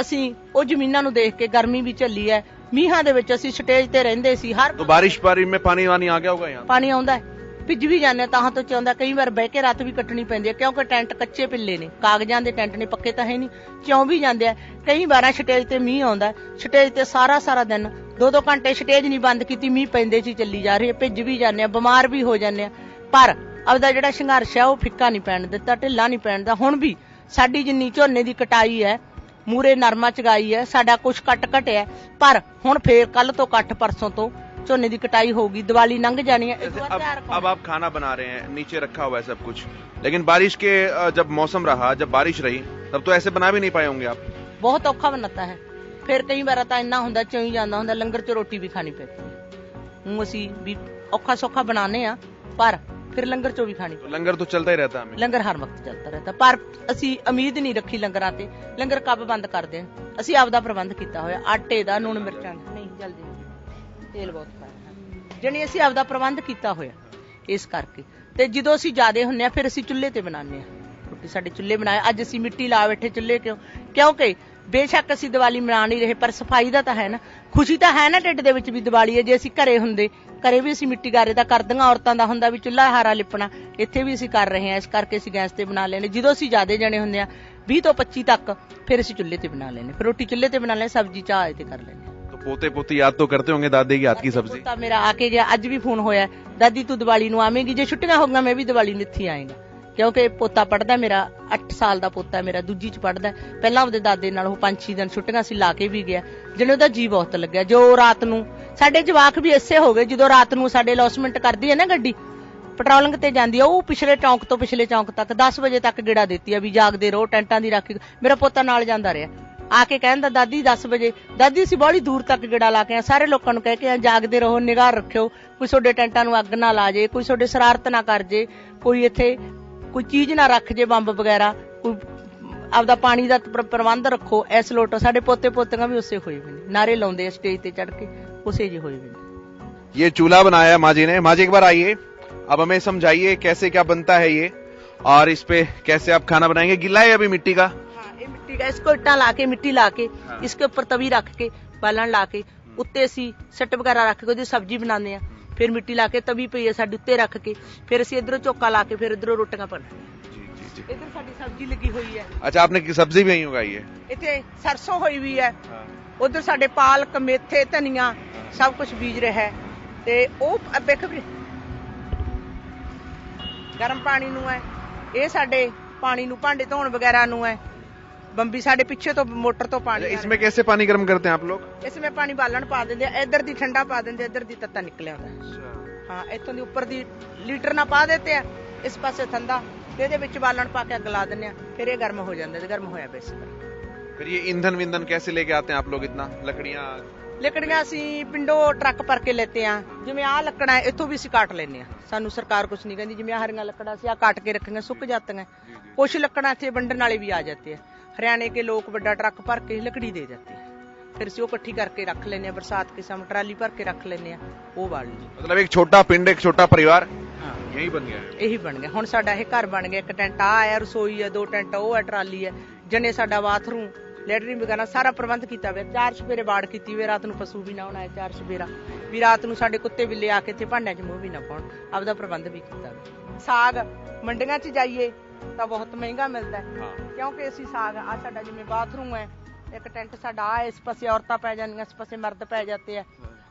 ਅਸੀਂ ਉਹ ਜ਼ਮੀਨਾਂ ਨੂੰ ਦੇਖ ਕੇ ਗਰਮੀ ਵੀ ਝੱਲੀ ਹੈ। ਮੀਂਹਾਂ ਦੇ ਵਿੱਚ ਅਸੀਂ ਸਟੇਜ ਤੇ ਰਹਿੰਦੇ ਸੀ, ਹਰ तो बारिश में पानी वानी आ गया होगा यहाँ? ਪਾਣੀ ਆਉਂਦਾ, ਭਿੱਜ ਵੀ ਜਾਂਦੇ ਤਾਂ ਤੋਂ ਚਾਹੁੰਦਾ। ਕਈ ਵਾਰ ਬਹਿ ਕੇ ਰਾਤ ਵੀ ਕੱਟਣੀ ਪੈਂਦੀ ਹੈ, ਕਿਉਂਕਿ ਟੈਂਟ ਕੱਚੇ ਪਿੱਲੇ ਨੇ, ਕਾਗਜ਼ਾਂ ਦੇ ਟੈਂਟ ਨੇ, ਪੱਕੇ ਤਾਂ ਹੈ ਨਹੀਂ, ਚੌਂ ਵੀ ਜਾਂਦੇ ਆ। ਕਈ ਵਾਰਾਂ ਸਟੇਜ ਤੇ ਮੀਂਹ ਆਉਂਦਾ, ਸਟੇਜ ਤੇ ਸਾਰਾ ਦਿਨ 2-2 ਘੰਟੇ ਸਟੇਜ ਨਹੀਂ ਬੰਦ ਕੀਤੀ, ਮੀਂਹ ਪੈਂਦੇ ਸੀ ਚੱਲੀ ਜਾ ਰਹੀ ਹੈ, ਭਿੱਜ ਵੀ ਜਾਂਦੇ ਆ, ਬਿਮਾਰ ਵੀ ਹੋ ਜਾਂਦੇ ਆ। ਪਰ ਆਪਦਾ ਜਿਹੜਾ ਸੰਘਰਸ਼ ਹੈ ਉਹ ਫਿੱਕਾ ਨਹੀਂ ਪੈਣ ਦਿੱਤਾ, ਢਿੱਲਾ ਨਹੀਂ ਪੈਣ ਦਾ। ਹੁਣ ਵੀ ਸਾਡੀ ਜਿੰਨੀ ਝੋਨੇ ਦੀ ਕਟਾਈ ਹੈ, ਮੂਰੇ ਨਰਮਾ ਚਗਾਈ ਹੈ, ਸਾਡਾ ਕੁਛ ਕੱਟ ਘਟਿਆ। ਪਰ ਹੁਣ ਫੇਰ ਕੱਲ ਤੋਂ ਕੱਟ ਪਰਸੋਂ ਤੋਂ ਝੋਨੇ ਦੀ कटाई होगी, दिवाली लंघ जानी है। अब आप खाना बना रहे हैं, नीचे रखा हुआ है सब कुछ, लेकिन बारिश के जब मौसम रहा, जब बारिश रही, तब तो ऐसे बना भी नहीं पाए होंगे आप? बहुत औखा बनता है। फिर कई बार तो इन्ना हुंदा चोई जांदा हुंदा, लंगर च रोटी भी खानी पैती है। ਹੁਣ ਅਸੀਂ ਵੀ ਔਖਾ ਸੌਖਾ ਬਣਾਉਂਦੇ ਆ, ਪਰ फिर लंगर चो भी खानी। तो लंगर तो चलता ही रहता है, लंगर हर वक्त चलता रहता, पर ਅਸੀਂ ਉਮੀਦ ਨਹੀਂ ਰੱਖੀ ਲੰਗਰਾਂ ਤੇ। ਲੰਗਰ ਕਬ ਬੰਦ ਕਰਦੇ ਆ? ਅਸੀਂ ਆਪਦਾ ਪ੍ਰਬੰਧ ਕੀਤਾ ਹੋਇਆ, ਆਟੇ ਦਾ, ਨੂਣ ਮਿਰਚਾਂ ਦਾ। ਨਹੀਂ ਜਲਦੀ ਤੇਲ ਬਹੁਤ ਪਾਇਆ, ਜਣੀ ਅਸੀਂ ਆਪਦਾ ਪ੍ਰਬੰਧ ਕੀਤਾ ਹੋਇਆ ਇਸ ਕਰਕੇ। ਤੇ ਜਦੋਂ ਅਸੀਂ ਜ਼ਿਆਦੇ ਹੁੰਨੇ ਆ ਫਿਰ ਅਸੀਂ ਚੁੱਲ੍ਹੇ ਤੇ ਬਣਾਉਂਦੇ ਆ ਰੋਟੀ। ਸਾਡੇ ਚੁੱਲ੍ਹੇ ਬਣਾਏ, ਅੱਜ ਅਸੀਂ ਮਿੱਟੀ ਲਾ ਬੈਠੇ ਚੁੱਲ੍ਹੇ ਕਿਉਂਕਿ ਬੇਸ਼ੱਕ ਅਸੀਂ ਦੀਵਾਲੀ ਮਨਾ ਨਹੀਂ ਰਹੇ, ਪਰ ਸਫਾਈ ਦਾ ਤਾਂ ਹੈ ਨਾ, ਖੁਸ਼ੀ ਤਾਂ ਹੈ ਨਾ ਢਿੱਡ ਦੇ ਵਿੱਚ ਵੀ ਦੀਵਾਲੀ ਹੈ। ਜੇ ਅਸੀਂ ਘਰੇ ਹੁੰਦੇ, ਘਰੇ ਵੀ ਅਸੀਂ ਮਿੱਟੀ ਗਾਰੇ ਦਾ ਕਰਦੀਆਂ, ਔਰਤਾਂ ਦਾ ਹੁੰਦਾ ਵੀ ਚੁੱਲ੍ਹਾ ਹਾਰਾ ਲਿਪਣਾ, ਇੱਥੇ ਵੀ ਅਸੀਂ ਕਰ ਰਹੇ ਹਾਂ। ਇਸ ਕਰਕੇ ਅਸੀਂ ਗੈਸ ਤੇ ਬਣਾ ਲੈਨੇ। ਜਦੋਂ ਅਸੀਂ ਜ਼ਿਆਦੇ ਜਣੇ ਹੁੰਦੇ ਆ 20 ਤੋਂ 25 ਤੱਕ, ਫਿਰ ਅਸੀਂ ਚੁੱਲ੍ਹੇ ਤੇ ਬਣਾ ਲੈਨੇ, ਫਿਰ ਰੋਟੀ ਚੁੱਲ੍ਹੇ ਤੇ ਬਣਾ ਲੈਨੇ, ਸਬਜ਼ੀ ਚਾਹ ਤੇ ਕਰ ਲੈਨੇ। तो पोते पोती याद तो करते होंगे दादी की हाथ की सब्जी? पोता मेरा आके गया, ਅੱਜ ਵੀ ਫੋਨ ਹੋਇਆ, ਦਾਦੀ ਤੂੰ ਦੀਵਾਲੀ ਨੂੰ ਆਵੇਂਗੀ? ਜੇ ਛੁੱਟੀਆਂ ਹੋ ਗਈਆਂ ਮੈਂ ਵੀ ਦੀਵਾਲੀ ਨੂੰ ਇੱਥੇ ਆਏਗਾ, ਕਿਉਂਕਿ ਪੋਤਾ ਪੜਦਾ ਮੇਰਾ 8 ਸਾਲ ਦਾ ਪੋਤਾ ਮੇਰਾ, ਦੂਜੀ ਚ ਪੜਦਾ। ਪਹਿਲਾਂ ਉਹਦੇ ਦਾਦੇ ਨਾਲ ਉਹ 5-6 ਦਿਨ ਛੁੱਟੀਆਂ ਸੀ ਲਾ ਕੇ ਵੀ ਗਿਆ, ਜਿਹਨੇ ਉਹਦਾ ਜੀ ਬਹੁਤ ਲੱਗਿਆ। ਜੋ ਰਾਤ ਨੂੰ ਸਾਡੇ ਜਵਾਕ ਵੀ ਐਸੇ ਹੋ ਗਏ, ਜਦੋਂ ਰਾਤ ਨੂੰ ਸਾਡੇ ਲੌਸਮੈਂਟ ਕਰਦੀ ਹੈ ਨਾ ਗੱਡੀ, ਪੈਟਰੋਲਿੰਗ ਤੇ ਜਾਂਦੀ ਆ, ਉਹ ਪਿਛਲੇ ਚੌਂਕ ਤੋਂ ਪਿਛਲੇ ਚੌਂਕ ਤੱਕ 10 ਵਜੇ ਤੱਕ ਗੇੜਾ ਦਿੱਤੀ ਆ ਵੀ ਜਾਗਦੇ ਰਹੋ, ਟੈਂਟਾਂ ਦੀ ਰਾਖੀ। ਮੇਰਾ ਪੋਤਾ ਨਾਲ ਜਾਂਦਾ ਰਿਹਾ, ਆ ਕੇ ਕਹਿੰਦਾ ਦਾਦੀ 10 ਵਜੇ, ਦਾਦੀ ਅਸੀਂ ਬੜੀ ਦੂਰ ਤੱਕ ਗੇੜਾ ਲਾ ਕੇ ਆ, ਸਾਰੇ ਲੋਕਾਂ ਨੂੰ ਕਹਿ ਕੇ ਆ ਜਾਗਦੇ ਰਹੋ, ਨਿਗਾਹ ਰੱਖਿਓ, ਕੋਈ ਤੁਹਾਡੇ ਟੈਂਟਾਂ ਨੂੰ ਅੱਗ ਨਾ ਲਾ ਜੇ, ਕੋਈ ਤੁਹਾਡੇ ਸ਼ਰਾਰਤ ਨਾ ਕਰ ਜੇ, ਕੋਈ ਇੱਥੇ ਕੋਈ ਚੀਜ਼ ਨਾ ਰੱਖ ਜੇ ਬੰਬ ਵਗੈਰਾ, ਕੋਈ ਆਪਦਾ ਪਾਣੀ ਦਾ ਪ੍ਰਬੰਧ ਰੱਖੋ। ਇਸ ਲੋਟ ਸਾਡੇ ਪੋਤੇ ਪੋਤੀਆਂ ਵੀ ਉਸੇ ਹੋਏ ਨੇ, ਨਾਰੇ ਲਾਉਂਦੇ ਸਟੇਜ ਤੇ ਚੜ ਕੇ, उसे जी हुई। ये चूल्हा बनाया माँ जी ने। माँ जी एक बार आइए, अब हमें समझाइए कैसे क्या बनता है ये, और इस पे कैसे आप खाना बनाएंगे? गिला है अभी मिट्टी का? हाँ, ये मिट्टी का, इसको इट्टा लाके मिट्टी लाके इसके ऊपर तवी रख के बालन लाके उत्ते असी सट वगैरह रख के ਉਹਦੀ सब्जी बनाने ਆ, फिर मिट्टी लाके तवी पई है साडी उत्ते रख के, फिर असी इधरों चौका लाके फिर इधरों रोटियां बनाने। इधर साडी सब्जी लगी हुई है। अच्छा, आपने सब्जी भी यहीं उगाई है? इत्थे सरसों हुई हुई है, उधर साडे पालक मेथे धनिया सब कुछ बीज रहा है। ते ਉਹ ਵੇਖ गरम पानी ਨੂੰ है, ਇਹ ਸਾਡੇ पानी ਨੂੰ भांडे धोण वगैरह ਨੂੰ है। बंबी साडे पीछे तो मोटर तो पानी। इसमें कैसे पानी गर्म करते हैं आप लोग? इसमें पानी बालन पा देंगे, इधर दी ठंडा पा देंगे, इधर दी तत्ता निकले आता है। हाँ, इतों दी ऊपर दी लीटर ना पा देते हैं, इस पासे ठंडा, ਇਹਦੇ ਵਿੱਚ ਬਾਲਣ ਪਾ ਕੇ ਅੱਗ ਲਾ ਦਿੰਨੇ ਆ, ਫਿਰ ਇਹ ਗਰਮ ਹੋ ਜਾਂਦਾ। ਗਰਮ ਹੋਇਆ ਪਿਆ ਇਸ ਤਰ੍ਹਾਂ। फिर ये ईंधन विंधन कैसे लेके आते हैं आप लोग? इतना ਲੱਕੜੀਆਂ ਅਸੀਂ ਪਿੰਡੋਂ ਟਰੱਕ ਭਰ ਕੇ ਲੈਤੇ ਆ। ਜਿਵੇਂ ਆਹ ਲੱਕੜਾਂ ਇੱਥੋਂ ਵੀ ਅਸੀਂ ਕਾਟ ਲੈਨੇ ਆ, ਸਾਨੂੰ ਸਰਕਾਰ ਕੁਝ ਨਹੀਂ ਕਹਿੰਦੀ। ਜਿਵੇਂ ਹਰੀਆਂ ਲੱਕੜਾਂ ਅਸੀਂ ਆ ਕਾਟ ਕੇ ਰੱਖੀਆਂ, ਸੁੱਕ ਜਾਂਦੀਆਂ। ਕੁਝ ਲੱਕੜਾਂ ਇੱਥੇ ਵੰਡਣ ਵਾਲੇ ਵੀ ਆ ਜਾਂਦੇ ਆ, हरियाणा के लोग बड़ा ट्रक भर के लकड़ी दे जाते हैं, फिर ਅਸੀਂ ਉਹ ਇਕੱਠੀ ਕਰਕੇ ਰੱਖ ਲੈਨੇ ਆ। बरसात के समय ट्राली भर के रख ਲੈਨੇ ਆ, ਉਹ ਬਾਲ ਲਈ। मतलब एक छोटा पिंड, एक छोटा परिवार यही बन गया है। ਇਹੀ ਬਣ ਗਿਆ ਹੁਣ ਸਾਡਾ। ਇਹ ਘਰ ਬਣ ਗਿਆ, ਇੱਕ ਟੈਂਟ ਆ ਹੈ, ਰਸੋਈ ਹੈ, 2 ਟੈਂਟ ਉਹ ਹੈ, ਟਰਾਲੀ ਹੈ, ਜਣੇ ਸਾਡਾ ਬਾਥਰੂਮ, ਲੈਟਰਿਨ ਵਗੈਰਾ ਸਾਰਾ ਪ੍ਰਬੰਧ ਕੀਤਾ ਹੋਇਆ। 4 ਸਪੇਰੇ ਬਾੜ ਕੀਤੀ ਹੋਈ, ਰਾਤ ਨੂੰ ਪਸ਼ੂ ਵੀ ਨਾ ਆਉਣਾ, 4 ਸਪੇਰਾ ਵੀ ਰਾਤ ਨੂੰ ਸਾਡੇ ਕੁੱਤੇ ਬਿੱਲੇ ਆ ਕੇ ਇੱਥੇ ਭਾਂਡਿਆਂ 'ਚ ਮੂੰਹ ਵੀ ਨਾ ਪਾਉਣ, ਆਪਦਾ ਪ੍ਰਬੰਧ ਵੀ ਕੀਤਾ ਹੋਇਆ। ਸਾਗ ਮੰਡੀਆਂ 'ਚ ਜਾਈਏ ਤਾਂ ਬਹੁਤ ਮਹਿੰਗਾ ਮਿਲਦਾ ਹੈ, ਕਿਉਂਕਿ ਅਸੀਂ ਸਾਗ ਆ ਸਾਡਾ ਜਿਵੇਂ ਬਾਥਰੂਮ ਹੈ, ਇੱਕ ਟੈਂਟ ਸਾਡਾ ਆ, ਇਸ ਪਾਸੇ ਔਰਤਾਂ ਪੈ ਜਾਂਦੀਆਂ, ਇਸ ਪਾਸੇ ਮਰਦ ਪੈ ਜਾਂਦੇ ਆ।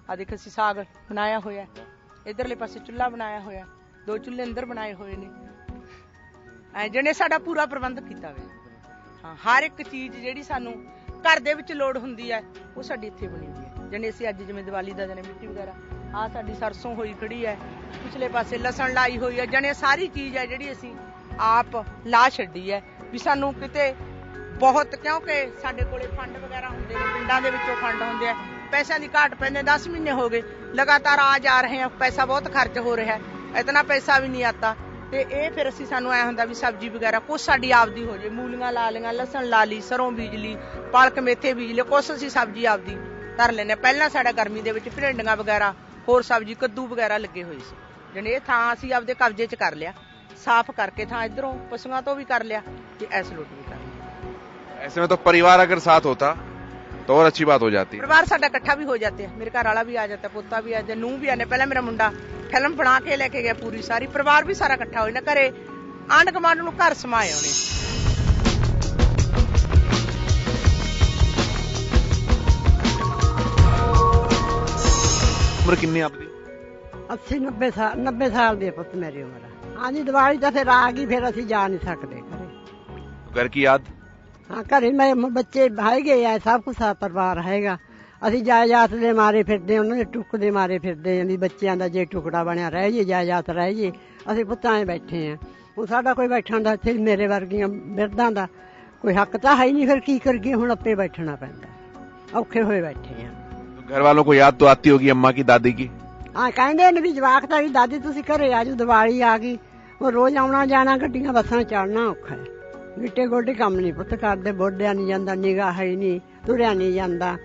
ਆ ਦੇਖ ਅਸੀਂ ਸਾਗ ਬਣਾਇਆ ਹੋਇਆ, ਇਧਰਲੇ ਪਾਸੇ ਚੁੱਲ੍ਹਾ ਬਣਾਇਆ ਹੋਇਆ, 2 ਚੁੱਲ੍ਹੇ ਅੰਦਰ ਬਣਾਏ ਹੋਏ ਨੇ। ਐ ਜਿਹਨੇ ਸਾਡਾ ਪੂਰਾ ਪ੍ਰਬੰਧ ਕੀਤਾ ਹੋਇਆ। ਹਾਂ, ਹਰ ਇੱਕ ਚੀਜ਼ ਜਿਹੜੀ ਸਾਨੂੰ ਘਰ ਦੇ ਵਿੱਚ ਲੋੜ ਹੁੰਦੀ ਹੈ ਉਹ ਸਾਡੀ ਇੱਥੇ ਬਣੀ ਹੋਈ ਹੈ। ਜਿਹਨੇ ਅਸੀਂ ਅੱਜ ਜਿਵੇਂ ਦੀਵਾਲੀ ਦਾ ਦਿਨ ਮਿੱਟੀ ਵਗੈਰਾ, ਆ ਸਾਡੀ ਸਰਸੋਂ ਹੋਈ ਖੜੀ ਹੈ, ਪਿਛਲੇ ਪਾਸੇ ਲਸਣ ਲਾਈ ਹੋਈ ਹੈ। ਜਿਹਨੇ ਸਾਰੀ ਚੀਜ਼ ਹੈ ਜਿਹੜੀ ਅਸੀਂ ਆਪ ਲਾ ਛੱਡੀ ਹੈ ਵੀ ਸਾਨੂੰ ਕਿਤੇ ਬਹੁਤ, ਕਿਉਂਕਿ ਸਾਡੇ ਕੋਲੇ ਫੰਡ ਵਗੈਰਾ ਹੁੰਦੇ ਨੇ, ਪਿੰਡਾਂ ਦੇ ਵਿੱਚੋਂ ਫੰਡ ਹੁੰਦੇ ਆ, ਪੈਸਿਆਂ ਦੀ ਘਾਟ ਪੈਂਦੇ। 10 ਮਹੀਨੇ ਹੋ ਗਏ ਲਗਾਤਾਰ ਆ ਜਾ ਰਹੇ ਆ, ਪੈਸਾ ਬਹੁਤ ਖਰਚ ਹੋ ਰਿਹਾ, ਇਤਨਾ ਪੈਸਾ ਵੀ ਨਹੀਂ ਆਤਾ। ਤੇ ਇਹ ਫਿਰ ਅਸੀਂ ਸਾਨੂੰ ਐ ਹੁੰਦਾ ਵੀ ਸਬਜ਼ੀ ਵਗੈਰਾ ਕੁਛ ਸਾਡੀ ਆਪਦੀ ਹੋ ਜੇ, ਮੂਲੀਆਂ ਲਾ ਲਈਆਂ, ਲਸਣ ਲਾ ਲਈ, ਸਰੋਂ ਬੀਜ ਲਈ, ਪਾਲਕ ਮੇਥੇ ਬੀਜ ਲਏ, ਕੁਛ ਅਸੀਂ ਸਬਜ਼ੀ ਆਪਦੀ ਧਰ ਲੈਨੇ। ਪਹਿਲਾਂ ਸਾਡਾ ਗਰਮੀ ਦੇ ਵਿੱਚ ਭਿੰਡੀਆਂ ਵਗੈਰਾ, ਹੋਰ ਸਬਜ਼ੀ ਕੱਦੂ ਵਗੈਰਾ ਲੱਗੇ ਹੋਏ ਸੀ। ਜਣੇ ਇਹ ਥਾਂ ਅਸੀਂ ਆਪਦੇ ਕਬਜ਼ੇ 'ਚ ਕਰ ਲਿਆ, ਸਾਫ਼ ਕਰਕੇ ਥਾਂ ਇਧਰੋਂ ਪਸ਼ੂਆਂ ਤੋਂ ਵੀ ਕਰ ਲਿਆ ਤੇ ਐਸ ਲੋਟ ਵੀ ਕਰ लिया। ऐसे में तो परिवार अगर साथ होता तो और अच्छी बात हो जाती। परिवार साडा इकट्ठा भी हो जाते हैं, मेरे घर वाला भी आ जाता है, पोता भी आ जाता, नूह भी आने। पहले मेरा मुंडा फिल्म बना के लेके गया पूरी सारी, परिवार भी सारा इकट्ठा हो जाना, घरे आंढ गुआंढ नूं घर समाए आउणे। उम्र कितनी आपकी? 80-90 साल ਦੀ ਪੁੱਤ ਮੇਰੀ ਉਮਰ। ਹਾਂਜੀ, ਦੀਵਾਲੀ ਤਾਂ ਫਿਰ ਆ ਗਈ, ਫਿਰ ਅਸੀਂ ਜਾ ਨਹੀਂ ਸਕਦੇ ਘਰੇ। घर की याद? ਹਾਂ, ਘਰੇ ਮੇਰੇ ਬੱਚੇ ਹੈਗੇ ਆ, ਸਭ ਕੁਛ ਪਰਿਵਾਰ ਹੈਗਾ। ਅਸੀਂ ਜਾਇਦਾਦ ਦੇ ਮਾਰੇ ਫਿਰਦੇ, ਉਹਨਾਂ ਦੇ ਟੁੱਕ ਦੇ ਮਾਰੇ ਫਿਰਦੇ ਆਂ ਵੀ ਬੱਚਿਆਂ ਦਾ ਜੇ ਟੁਕੜਾ ਬਣਿਆ ਰਹਿ ਜੇ, ਜਾਇਦਾਦ ਰਹਿ ਜੇ। ਅਸੀਂ ਪੁੱਤਾਂ 'ਚ ਬੈਠੇ ਆਂ, ਹੁਣ ਸਾਡਾ ਕੋਈ ਬੈਠਣ ਦਾ ਇੱਥੇ ਮੇਰੇ ਵਰਗੀਆਂ ਬਿਰਧਾਂ ਦਾ ਕੋਈ ਹੱਕ ਤਾਂ ਹੈ ਨਹੀਂ। ਫਿਰ ਕੀ ਕਰੀਏ, ਹੁਣ ਆਪੇ ਬੈਠਣਾ ਪੈਂਦਾ, ਔਖੇ ਹੋਏ ਬੈਠੇ ਆਂ। घर वालों को याद तो आती होगी अम्मा की, दादी की? ਹਾਂ ਕਹਿੰਦੇ ਨੇ ਵੀ ਜਵਾਕ ਤਾਂ ਵੀ ਦਾਦੀ ਤੁਸੀਂ ਘਰੇ ਆ ਜਾਓ, ਦੀਵਾਲੀ ਆ ਗਈ, ਉਹ ਰੋਜ਼ ਆਉਣਾ ਜਾਣਾ, ਗੱਡੀਆਂ ਬੱਸਾਂ ਚੜਨਾ ਔਖਾ ਹੈ। ਗਿੱਟੇ ਗੋਡੇ ਕੰਮ ਨਹੀਂ ਪੁੱਤ ਕਰਦੇ, ਬੋਡਿਆ ਨਹੀਂ ਜਾਂਦਾ, ਨਿਗਾਹ ਹੈ ਨਹੀਂ, ਤੁਰਿਆ ਨਹੀਂ ਜਾਂਦਾ,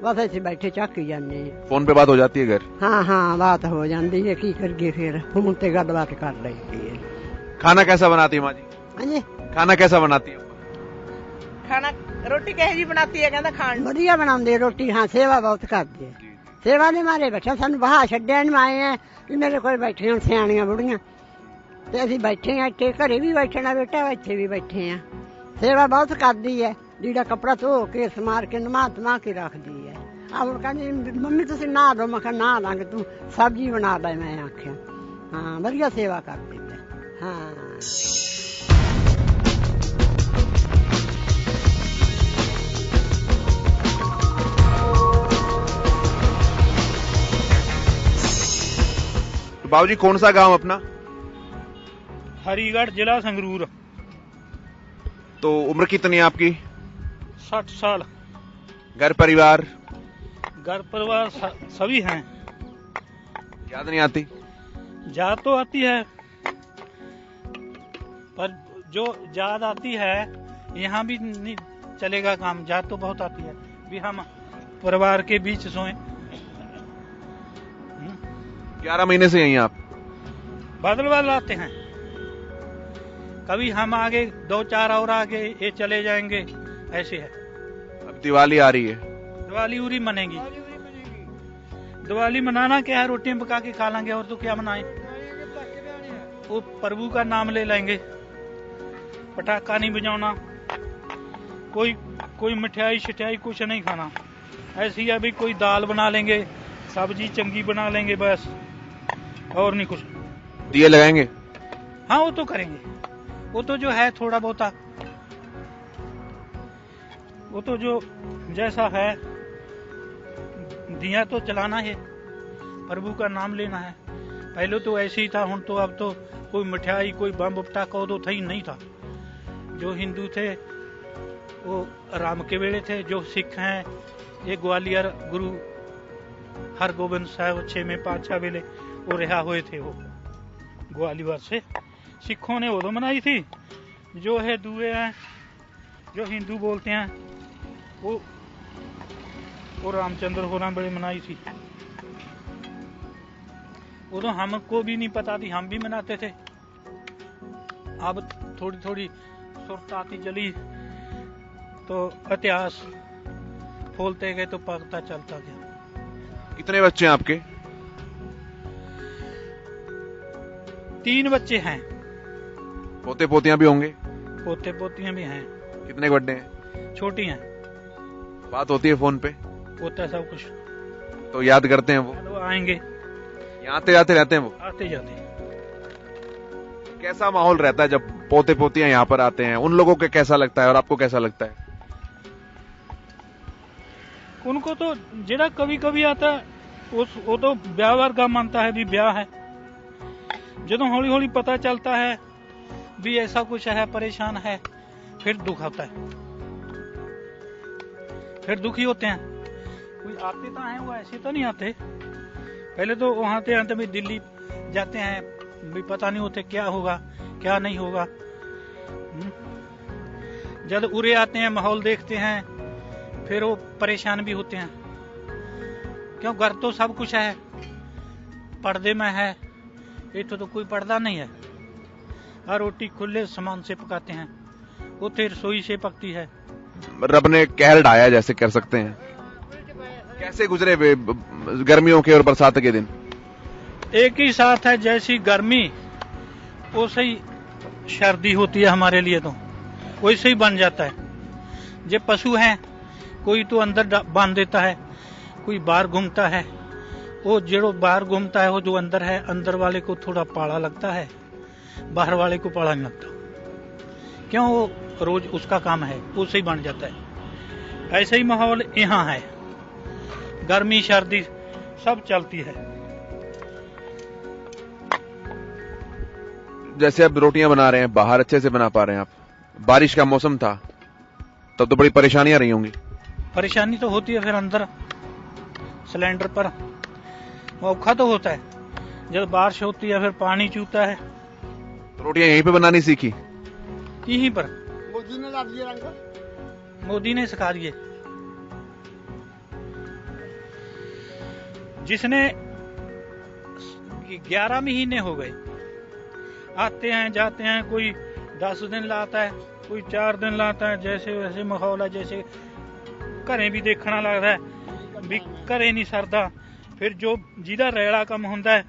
ਬਸ ਅਸੀਂ ਬੈਠੇ ਝਾਕੀ ਜਾਂਦੇ ਹਾਂ। फोन पे बात हो जाती है घर? ਹਾਂ ਹਾਂ ਬਾਤ ਹੋ ਜਾਂਦੀ ਹੈ, ਕੀ ਕਰੀਏ ਫਿਰ, ਫੋਨ ਤੇ ਗੱਲਬਾਤ ਕਰ ਲਈਦੀ ਹੈ। खाना कैसा बनाती है माँ जी? ਹਾਂਜੀ खाना कैसा बनाती है? ਖਾਣਾ ਰੋਟੀ ਕਿਹੋ ਜੀ ਬਣਾਤੀ ਹੈ ਕਹਿੰਦਾ ਖਾਣ ਨੂੰ। ਵਧੀਆ ਬਣਾਉਂਦੇ ਰੋਟੀ, ਹਾਂ ਸੇਵਾ ਬਹੁਤ ਕਰਦੇ ਆ। ਸੇਵਾ ਦੇ ਮਾਰੇ ਬੈਠਾ, ਸਾਨੂੰ ਬਾਹਰ ਛੱਡਿਆ ਨੂੰ ਆਏ ਆ ਕਿ ਮੇਰੇ ਕੋਲ ਬੈਠੀਆਂ ਸਿਆਣੀਆਂ ਬੁੜੀਆਂ, ਤੇ ਅਸੀਂ ਬੈਠੇ ਆ ਇੱਥੇ, ਘਰੇ ਵੀ ਬੈਠਣਾ ਬੇਟਾ, ਇੱਥੇ ਵੀ ਬੈਠੇ ਆ। ਸੇਵਾ ਬਹੁਤ ਕਰਦੀ ਹੈ, ਲੀੜਾ ਕੱਪੜਾ ਧੋ ਕੇ ਸਮਾਰ ਕੇ ਨਮਾ ਧਮਾ ਕੇ ਰੱਖਦੀ ਹੈ। ਆ ਹੁਣ ਕਹਿੰਦੀ ਮੰਮੀ ਤੁਸੀਂ ਨਹਾ ਲਓ, ਮੈਂ ਕਿਹਾ ਨਹਾ ਲਾਂਗੇ, ਤੂੰ ਸਬਜ਼ੀ ਬਣਾ ਲੈ, ਮੈਂ ਆਖਿਆ ਹਾਂ ਵਧੀਆ ਸੇਵਾ ਕਰਦੀ ਹੈ। ਹਾਂ तो बाबूजी कौन सा गांव अपना? हरिगढ़ जिला संगरूर। तो उम्र कितनी है आपकी? 60 साल। घर परिवार? घर परिवार सभी हैं। याद नहीं आती? याद तो आती है, पर जो याद आती है यहाँ भी नहीं चलेगा काम, याद तो बहुत आती है। भी हम परिवार के बीच सोए। 11 महीने से यहीं आप? बदल बदल आते हैं, कभी हम आगे 2-4 और आगे ये चले जाएंगे, ऐसे है। अब दिवाली आ रही है, दिवाली उरी मनेगी। दिवाली मनाना क्या है, रोटियां पका के खा लेंगे, और तो क्या मनाएं। वो प्रभु का नाम ले लेंगे, पटाखा नहीं बजाना, कोई मिठाई शिठाई कुछ नहीं खाना। ऐसी है भी कोई दाल बना लेंगे, सब्जी चंगी बना लेंगे, बस और नहीं कुछ। दिए लगाएंगे? हाँ वो तो करेंगे, वो तो जो है थोड़ा बहुत, वो तो जो जैसा है दिया तो चलाना है, प्रभु का नाम लेना है। पहले तो ऐसे ही था, हुन तो अब तो कोई मिठाई कोई बम पटाखा तो था ही नहीं था। जो हिंदू थे वो राम के वेले थे, जो सिख हैं ये ग्वालियर गुरु हरगोबिंद साहब 6वें पातशाह वेले वो रिहा हुए थे, वो ग्वालियर से सिखों ने उदो मनाई थी। जो है दुए हैं जो हिंदू बोलते हैं वो रामचंद्र होना बड़े मनाई थी। उदो हमको भी नहीं पता थी, हम भी मनाते थे। अब थोड़ी थोड़ी सुरत आती चली तो इतिहास खोलते गए तो पता चलता गया। कितने बच्चे हैं आपके? 3 बच्चे हैं। पोते पोतियां भी होंगे? पोते पोतियां भी हैं। कितने बड़े हैं? छोटी हैं। बात होती है फोन पे? होता है सब कुछ। तो याद करते हैं वो? वो आएंगे, यहाँ आते जाते रहते हैं वो? आते जाते हैं। कैसा माहौल रहता है जब पोते पोतियां यहाँ पर आते हैं? उन लोगों को कैसा लगता है और आपको कैसा लगता है? उनको तो जेड़ा कभी कभी आता है वो तो ब्याह वर्गा मानता है भी ब्याह है। जो हौली हौली पता चलता है भी ऐसा कुछ है, परेशान है, फिर दुख आता है, फिर दुखी होते हैं। कोई आते तो हैं, वो ऐसे तो नहीं आते। पहले तो वहां से आते भी दिल्ली जाते हैं, भी पता नहीं होते क्या होगा क्या नहीं होगा। जब उरे आते हैं माहौल देखते हैं फिर वो परेशान भी होते हैं, क्यों घर तो सब कुछ है, पर्दे में है, ये तो कोई पर्दा नहीं है। हर रोटी खुले सामान से पकाते हैं, वो तो रसोई से पकती है। रब ने कहर ढाया जैसे कर सकते हैं। कैसे गुजरे वे गर्मियों के और बरसात के दिन? एक ही साथ है, जैसी गर्मी वैसे ही सर्दी होती है हमारे लिए, तो वैसे ही बन जाता है। जो पशु हैं कोई तो अंदर बांध देता है, कोई बाहर घूमता है। वो जो बाहर घूमता है वो जो अंदर है, अंदर वाले को थोड़ा पाला लगता है, बाहर वाले को पाला नहीं लगता। क्यों? वो रोज उसका काम है, उसे ही बन जाता है। ऐसे ही माहौल यहाँ है, गर्मी सर्दी सब चलती है। जैसे अब रोटियां बना रहे हैं, बाहर अच्छे से बना पा रहे हैं आप? बारिश का मौसम था तब तो बड़ी परेशानियां रही होंगी? परेशानी तो होती है, फिर अंदर सिलेंडर पर औखा तो होता है, जब बारिश होती है फिर पानी चूता है। तो रोटियां यहीं पे बनानी सीखी? यहीं पर मोदी ने ला दिया रंग। मोदी ने सिखा दिए। जिसने 11 महीने हो गए, आते हैं जाते हैं, कोई 10 दिन लाता है, कोई 4 दिन लाता है, जैसे वैसे माहौल है, जैसे घरें भी देखना लगता है भी घरे नहीं सरदा। फिर जो जिहदा रैला कम हुंदा है,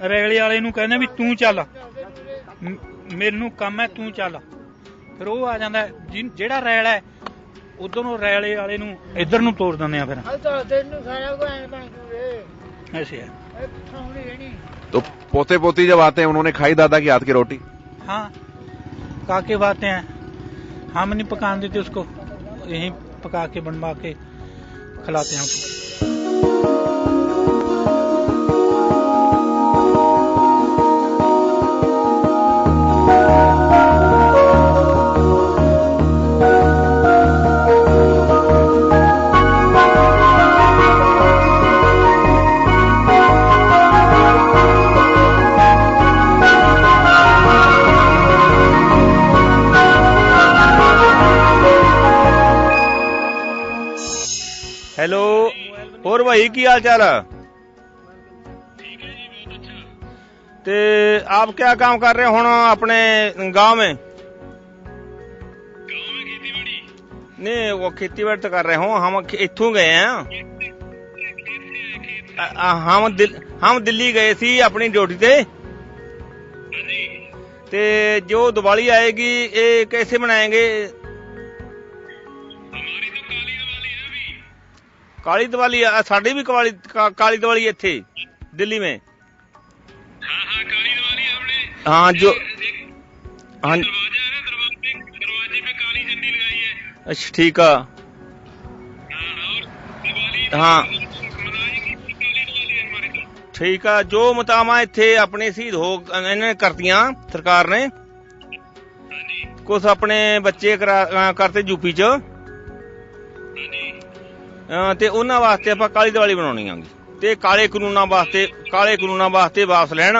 रैले वाले नूं कहने भी तू चल, मैनू कम है तू चल, फिर वो आ जाता है। ਜਿਹੜਾ रैला है उधरों रैले वाले नूं इधर नूं तोड़ दिंदे आ। फिर ऐसे है। तो पोते पोती जब आते हैं उन्होंने खाई दादा की हाथ की रोटी? हाँ, काके बाते हैं, हम नहीं पकाने देते उसको, यहीं पका के बनवा के खिलाते हैं उसको। हेलो, और भाई की हाल चाल है? ते आप क्या काम कर रहे हो अपने गांव में? नहीं, वो खेती बाड़ी तो कर रहे हो, हम इथों गए हैं। हम दिल्ली गए सी अपनी ड्यूटी ते जो दिवाली आएगी ये कैसे मनाएंगे? काली दिवाली साड़ी भी काली दिवाली इत्थे दिल्ली में। हाँ काली दिवाली हमने। हाँ जो हाँ दरवाजे पे काली झंडी लगाई है। अच्छा ठीक है। और दिवाली हाँ मनाएंगे, काली दिवाली है हमारी तो। ठीक है। जो मुतामा इत्थे अपने शहीद हो इन्होंने करतियां सरकार ने, कुछ अपने बच्चे करते यूपी च, ਤੇ ਉਹਨਾਂ ਵਾਸਤੇ ਆਪਾਂ ਕਾਲੀ ਦੀਵਾਲੀ ਬਣਾਉਣੀ ਆਂਗੀ ਤੇ ਕਾਲੇ ਕਾਨੂੰਨਾਂ ਵਾਸਤੇ ਵਾਪਸ ਲੈਣ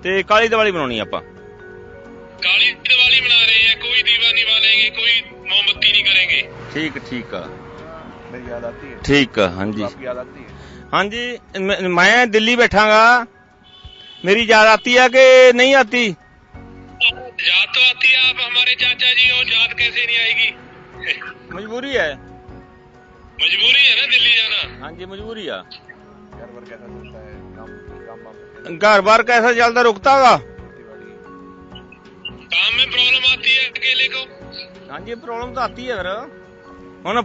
ਤੇ ਕਾਲੀ ਦੀਵਾਲੀ ਬਣਾਉਣੀ ਆਪਾਂ। काली दिवाली मना रहे हैं, कोई दीवा नहीं बालेंगे, कोई मोमबत्ती नहीं करेंगे। ठीक है। मेरी याद आती है? ठीक है। हाँ जी आपकी याद आती है? हाँ जी, मैं दिल्ली बैठांगा, मेरी याद आती है कि नहीं आती? याद तो आती है, आप हमारे चाचा जी हो, याद कैसे नहीं आएगी? मजबूरी है। मजबूरी है ना दिल्ली जाना। हाँ जी मजबूरी है। घर पर कैसा चलता है? काम घर बार कैसा चलता, रुकता होगा? काम में प्रॉब्लम आती है अकेले को? हाँ जी प्रॉब्लम तो आती है। फिर ਹੁਣ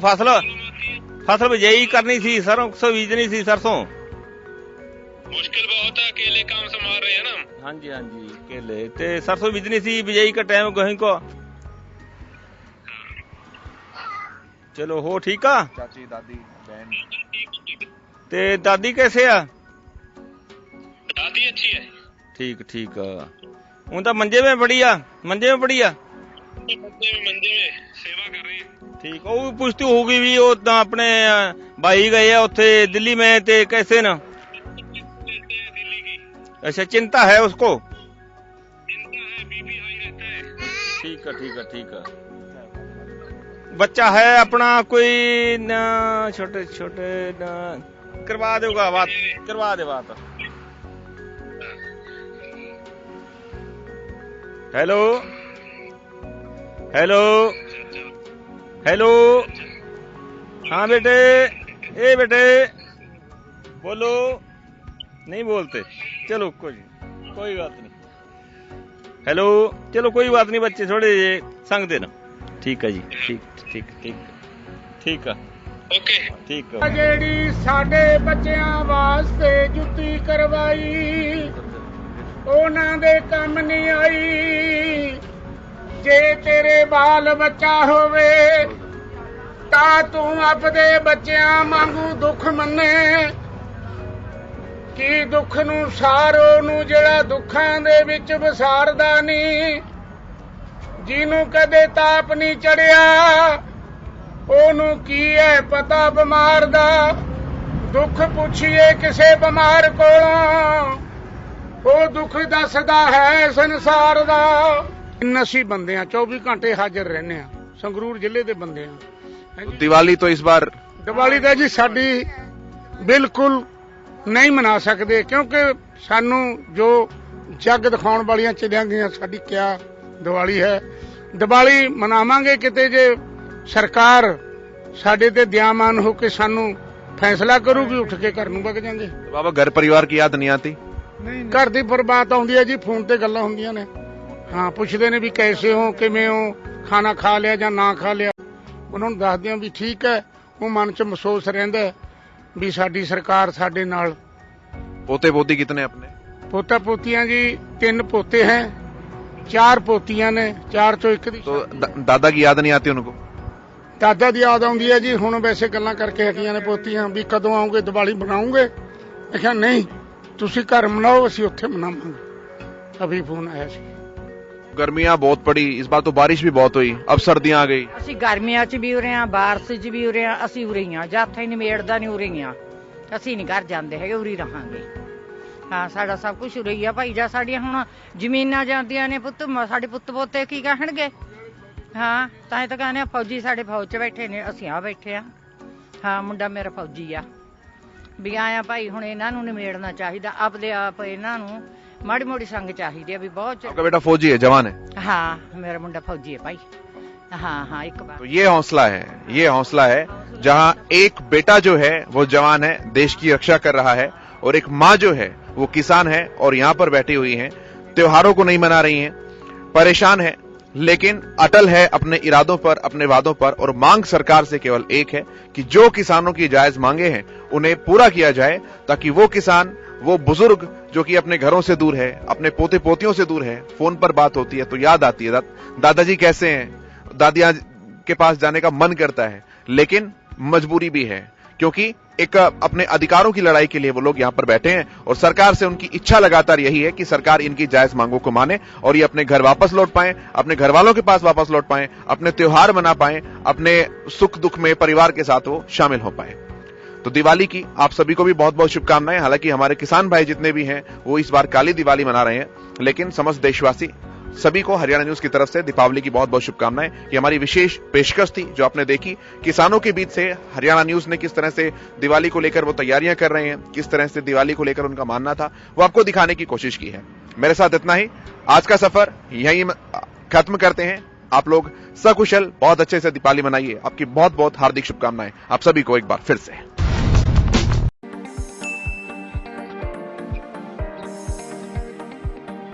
फसल बिजाई करनी सी, सरसों बीजनी सी, सरसों। मुश्किल बहुत है, अकेले काम संभाल रहे हैं ना। हाँ जी केले ते सरसों बीजनी सी, बिजाई का टाइम गेहूं को। चलो हो ठीक है। चाची दादी बहन ते दादी कैसे है? दादी अच्छी है। ठीक है। हूं तो मंजे में पड़ी है। मंजे में सेवा कर रहे हैं। ठीक। वो भी पुष्टि होगी भी, वो अपने भाई गए है उथे दिल्ली में, ते कैसे ना? दिल्ली की अच्छा चिंता है उसको? चिंता है, बीपी हाई रहता है। ठीक है। बच्चा है अपना कोई न, छोटे न, करवा देगा बात, करवा दे बात। हेलो। हाँ बेटे, बेटे बोलो। नहीं बोलते, चलो कोई बात नहीं। हेलो, चलो कोई बात नहीं, बच्चे थोड़े संग देना। ठीक है जी, ठीक है। ओके ठीक है। ਜਿਹੜੀ ਸਾਡੇ ਬੱਚਿਆਂ ਵਾਸਤੇ ਜੁੱਤੀ ਕਰਵਾਈ, ਉਹਨਾਂ ਦੇ ਕੰਮ ਨਹੀਂ ਆਈ। ਜੇ ਤੇਰੇ ਬਾਲ ਬੱਚਾ ਹੋਵੇ ਤਾਂ ਤੂੰ ਆਪਦੇ ਬੱਚਿਆਂ ਵਾਂਗੂ ਦੁੱਖ ਮੰਨੇ, ਕਿ ਦੁੱਖ ਨੂੰ ਸਾਰੋ ਨੂੰ ਜਿਹੜਾ ਦੁੱਖਾਂ ਦੇ ਵਿੱਚ ਵਿਸਾਰਦਾ ਨਹੀਂ। ਜਿਹਨੂੰ ਕਦੇ ਤਾਪ ਨਹੀਂ ਚੜਿਆ ਉਹਨੂੰ ਕੀ ਹੈ ਪਤਾ ਬਿਮਾਰ ਦਾ। ਦੁੱਖ ਪੁੱਛੀਏ ਕਿਸੇ ਬਿਮਾਰ ਕੋਲੋਂ, ਉਹ ਦੁੱਖ ਦੱਸਦਾ ਹੈ ਸੰਸਾਰ ਦਾ। ਅਸੀਂ ਬੰਦੇ ਆ 24 ਘੰਟੇ ਹਾਜ਼ਰ ਰਹਿੰਦੇ ਆ, ਸੰਗਰੂਰ ਜ਼ਿਲ੍ਹੇ ਦੇ ਬੰਦੇ ਆ। दिवाली तो इस बार ਦੀਵਾਲੀ ਦਾ ਜੀ ਸਾਡੀ ਬਿਲਕੁਲ ਨਹੀਂ ਮਨਾ ਸਕਦੇ, ਕਿਉਂਕਿ ਸਾਨੂੰ ਜੋ ਜੱਗ ਦਿਖਾਉਣ ਵਾਲੀਆਂ ਚੀਜ਼ਾਂ ਗਈਆਂ, ਸਾਡੀ ਕਿਆ ਦੀਵਾਲੀ ਹੈ। ਦੀਵਾਲੀ ਮਨਾਵਾਂਗੇ ਕਿਤੇ ਜੇ ਸਰਕਾਰ ਸਾਡੇ ਤੇ ਦਿਆਮਾਨ ਹੋ ਕੇ ਸਾਨੂੰ ਫੈਸਲਾ ਕਰੂਗੀ, ਉੱਠ ਕੇ ਘਰ ਨੂੰ ਵਗ ਜਾਾਂਗੇ। बाबा घर परिवार की याद नहीं आती? ਘਰ ਦੀ ਬਰਬਾਦ ਆਉਂਦੀ ਹੈ ਜੀ, ਫੋਨ ਤੇ ਗੱਲਾਂ ਹੁੰਦੀਆਂ ਨੇ। ਹਾਂ, ਪੁੱਛਦੇ ਨੇ ਵੀ ਕੈਸੇ ਹੋ, ਕਿਵੇਂ ਹੋ, ਖਾਣਾ ਖਾ ਲਿਆ ਜਾਂ ਨਾ ਖਾ ਲਿਆ। ਉਹਨਾਂ ਨੂੰ ਦੱਸਦੇ ਆ ਵੀ ਠੀਕ ਹੈ। ਉਹ ਮਨ 'ਚ ਮਹਿਸੂਸ ਰਹਿੰਦਾ ਵੀ ਸਾਡੀ ਸਰਕਾਰ ਸਾਡੇ ਨਾਲ। पोते पोती कितने अपने? ਪੋਤਾ ਪੋਤੀਆਂ ਜੀ 3 ਪੋਤੇ ਹੈ, 4 ਪੋਤੀਆਂ ਨੇ, 4 ਚੋਂ ਇੱਕ ਦੀ। तो दादा की याद नहीं आती उनको? ਦਾਦਾ ਦੀ ਯਾਦ ਆਉਂਦੀ ਹੈ ਜੀ। ਹੁਣ ਵੈਸੇ ਗੱਲਾਂ ਕਰਕੇ ਹਟੀਆਂ ਨੇ ਪੋਤੀਆਂ ਵੀ ਕਦੋਂ ਆਉਂਗੇ, ਦੀਵਾਲੀ ਬਣਾਉਂਗੇ। ਮੈਂ ਕਿਹਾ ਨਹੀਂ, ਤੁਸੀਂ ਘਰ ਮਨਾਓ, ਅਸੀਂ ਉੱਥੇ ਮਨਾਵਾਂਗੇ। ਅਭੀ ਫੋਨ ਆਇਆ ਸੀ। गर्मियां बहुत पड़ी इस बार, तो बारिश भी बहुत हुई, अब सर्दियां आ गई। ਅਸੀਂ ਗਰਮੀਆਂ 'ਚ ਵੀ ਉਰੇ ਆ, ਬਾਰਿਸ਼ 'ਚ ਵੀ ਉਰੇ ਆ। ਅਸੀਂ ਉਰੇ ਹੀ ਆ, ਜਾਥਾ ਹੀ ਨਿਮੇੜਦਾ ਨਹੀਂ, ਉਰੇ ਹੀ ਆ। ਅਸੀਂ ਨਹੀਂ ਘਰ ਜਾਂਦੇ ਹੈਗੇ, ਉਰੇ ਹੀ ਰਹਾਂਗੇ। ਹਾਂ, ਸਾਡਾ ਸਭ ਕੁਝ ਉਰੇ ਹੀ ਆ ਭਾਈ। ਜਾਂ ਸਾਡੀਆਂ ਹੁਣ ਜ਼ਮੀਨਾਂ ਜਾਂਦੀਆਂ ਨੇ, ਪੁੱਤ ਸਾਡੇ ਪੁੱਤ ਪੋਤੇ ਕੀ ਕਹਿਣਗੇ? ਹਾਂ, ਤਾਂ ਇਹ ਤਾਂ ਕਹਿੰਦੇ ਆ ਫੌਜੀ ਸਾਡੇ ਫੌਜ 'ਚ ਬੈਠੇ ਨੇ, ਅਸੀਂ ਆ ਬੈਠੇ ਆ। ਹਾਂ, ਮੁੰਡਾ ਮੇਰਾ ਫੌਜੀ ਆ। ਵੀ ਆਇਆ ਭਾਈ, ਹੁਣ ਇਹਨਾਂ ਨੂੰ ਨਿਮੇੜਨਾ ਚਾਹੀਦਾ। ਆਪਦੇ ਆਪ ਇਹਨਾਂ ਨੂੰ ਮਾੜੀ ਮੋੜੀ ਸੰਗ ਚਾਹੀਦੀ ਆ ਵੀ ਬਹੁਤ। आपका बेटा फौजी है, जवान है? ਹਾਂ, ਮੇਰਾ ਮੁੰਡਾ ਫੌਜੀ ਹੈ ਭਾਈ। हाँ हाँ, एक बार तो ये हौसला है जहां एक बेटा जो है वो जवान है, देश की रक्षा कर रहा है, और एक माँ जो है वो किसान है और यहां पर बैठी हुई है, त्योहारों को नहीं मना रही है, परेशान है, लेकिन अटल है अपने इरादों पर, अपने वादों पर। और मांग सरकार से केवल एक है कि जो किसानों की जायज मांगे हैं उन्हें पूरा किया जाए, ताकि वो किसान, वो बुजुर्ग जो कि अपने घरों से दूर है, अपने पोते पोतियों से दूर है, फोन पर बात होती है तो याद आती है दादाजी कैसे हैं, दादियां के पास जाने का मन करता है, लेकिन मजबूरी भी है, क्योंकि एक अपने अधिकारों की लड़ाई के लिए वो लोग यहां पर बैठे हैं। और सरकार से उनकी इच्छा लगातार यही है कि सरकार इनकी जायज मांगों को माने और ये अपने घर वापस लौट पाएं, अपने घर वालों के पास वापस लौट पाएं, अपने त्योहार मना पाएं, अपने सुख दुख में परिवार के साथ वो शामिल हो पाए। तो दिवाली की आप सभी को भी बहुत बहुत शुभकामनाएं। हालांकि हमारे किसान भाई जितने भी हैं वो इस बार काली दिवाली मना रहे हैं, लेकिन समस्त देशवासी सभी को हरियाणा न्यूज की तरफ से दीपावली की बहुत बहुत शुभकामनाएं। ये हमारी विशेष पेशकश थी जो आपने देखी। किसानों के बीच से हरियाणा न्यूज ने किस तरह से दिवाली को लेकर वो तैयारियां कर रहे हैं, किस तरह से दिवाली को लेकर उनका मानना था, वो आपको दिखाने की कोशिश की है। मेरे साथ इतना ही, आज का सफर यहीं खत्म करते हैं। आप लोग सकुशल बहुत अच्छे से दीपावली मनाइए। आपकी बहुत बहुत हार्दिक शुभकामनाएं आप सभी को एक बार फिर से।